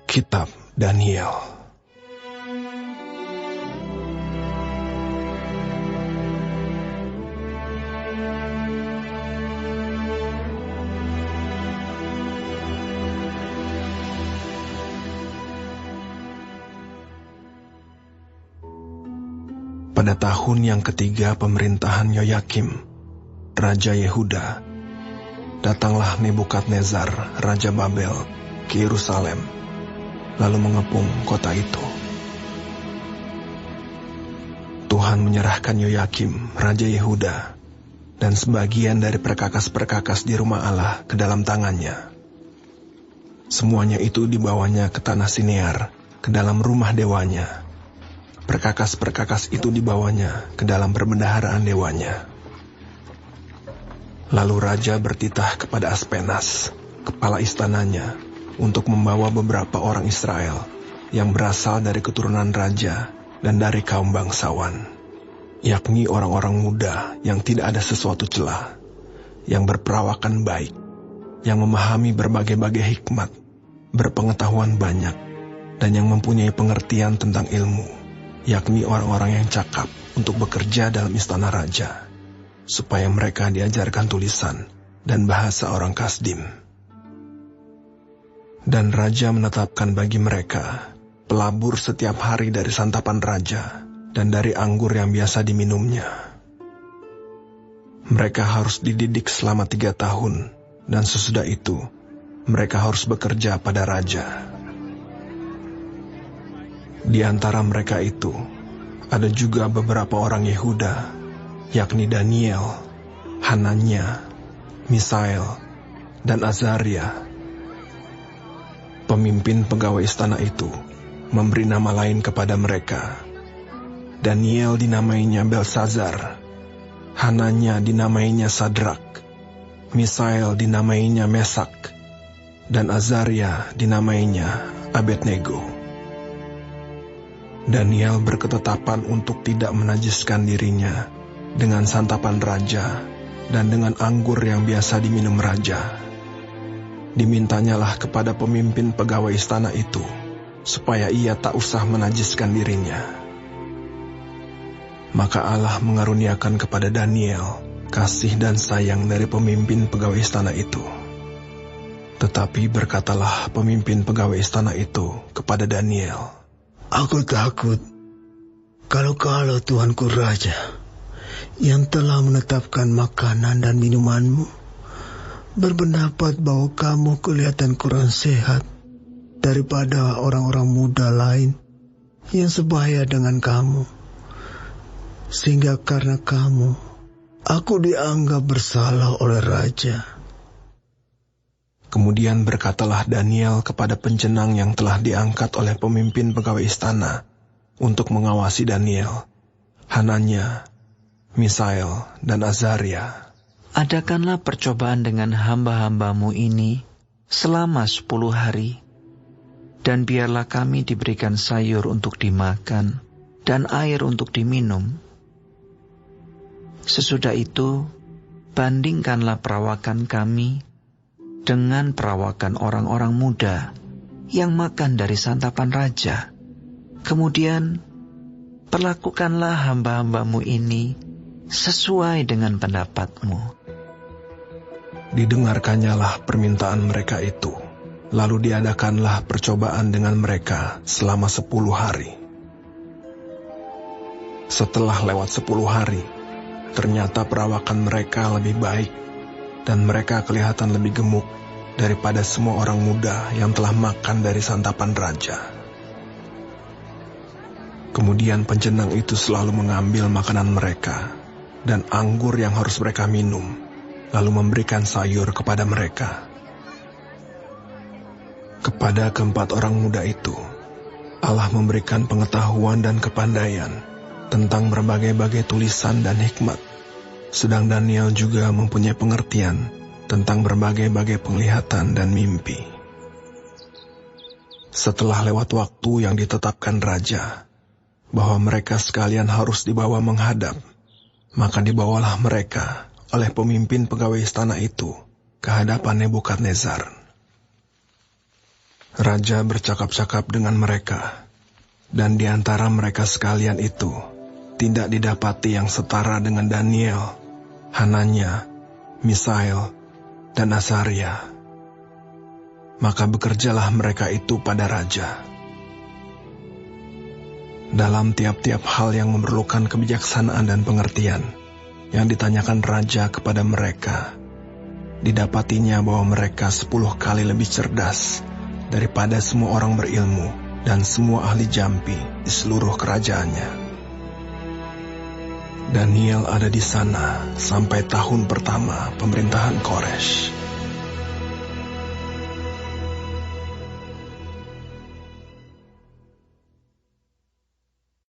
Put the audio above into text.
Kitab Daniel. Pada tahun yang ketiga pemerintahan Yoyakim, Raja Yehuda, datanglah Nebukadnezar, Raja Babel, ke Yerusalem, lalu mengepung kota itu. Tuhan menyerahkan Yoyakim, Raja Yehuda, dan sebagian dari perkakas-perkakas di rumah Allah ke dalam tangannya. Semuanya itu dibawanya ke tanah Sinear, ke dalam rumah dewanya. Perkakas-perkakas itu dibawanya ke dalam perbendaharaan dewanya. Lalu raja bertitah kepada Aspenas, kepala istananya, untuk membawa beberapa orang Israel yang berasal dari keturunan raja dan dari kaum bangsawan, yakni orang-orang muda yang tidak ada sesuatu celah, yang berperawakan baik, yang memahami berbagai-bagai hikmat, berpengetahuan banyak, dan yang mempunyai pengertian tentang ilmu, yakni orang-orang yang cakap untuk bekerja dalam istana raja, supaya mereka diajarkan tulisan dan bahasa orang Kasdim. Dan raja menetapkan bagi mereka pelabur setiap hari dari santapan raja dan dari anggur yang biasa diminumnya. Mereka harus dididik selama 3 tahun, dan sesudah itu mereka harus bekerja pada raja. Di antara mereka itu, ada juga beberapa orang Yehuda, yakni Daniel, Hananya, Misael, dan Azaria. Pemimpin pegawai istana itu memberi nama lain kepada mereka. Daniel dinamainya Belsazar, Hananya dinamainya Sadrak, Misael dinamainya Mesak, dan Azaria dinamainya Abednego. Daniel berketetapan untuk tidak menajiskan dirinya dengan santapan raja dan dengan anggur yang biasa diminum raja. Dimintanyalah kepada pemimpin pegawai istana itu, supaya ia tak usah menajiskan dirinya. Maka Allah mengaruniakan kepada Daniel kasih dan sayang dari pemimpin pegawai istana itu. Tetapi berkatalah pemimpin pegawai istana itu kepada Daniel, "Aku takut kalau Tuanku Raja yang telah menetapkan makanan dan minumanmu berpendapat bahwa kamu kelihatan kurang sehat daripada orang-orang muda lain yang sebaya dengan kamu, sehingga karena kamu aku dianggap bersalah oleh Raja." Kemudian berkatalah Daniel kepada pencenang yang telah diangkat oleh pemimpin pegawai istana untuk mengawasi Daniel, Hananya, Misael, dan Azaria, "Adakanlah percobaan dengan hamba-hambamu ini selama 10 hari, dan biarlah kami diberikan sayur untuk dimakan dan air untuk diminum. Sesudah itu, bandingkanlah perawakan kami dengan perawakan orang-orang muda yang makan dari santapan raja. Kemudian, perlakukanlah hamba-hambamu ini sesuai dengan pendapatmu." Didengarkannyalah permintaan mereka itu, lalu diadakanlah percobaan dengan mereka selama 10 hari. Setelah lewat 10 hari, ternyata perawakan mereka lebih baik, dan mereka kelihatan lebih gemuk daripada semua orang muda yang telah makan dari santapan raja. Kemudian pencenang itu selalu mengambil makanan mereka dan anggur yang harus mereka minum, lalu memberikan sayur kepada mereka. Kepada keempat orang muda itu, Allah memberikan pengetahuan dan kepandaian tentang berbagai-bagai tulisan dan hikmat, sedang Daniel juga mempunyai pengertian tentang berbagai-bagai penglihatan dan mimpi. Setelah lewat waktu yang ditetapkan raja, bahwa mereka sekalian harus dibawa menghadap, maka dibawalah mereka oleh pemimpin pegawai istana itu ke hadapan Nebukadnezar. Raja bercakap-cakap dengan mereka, dan di antara mereka sekalian itu tidak didapati yang setara dengan Daniel, Hananya, Misael, dan Asaria. Maka bekerjalah mereka itu pada raja. Dalam tiap-tiap hal yang memerlukan kebijaksanaan dan pengertian yang ditanyakan raja kepada mereka, didapatinya bahwa mereka 10 kali lebih cerdas daripada semua orang berilmu dan semua ahli jampi di seluruh kerajaannya. Daniel ada di sana sampai tahun pertama pemerintahan Koresh.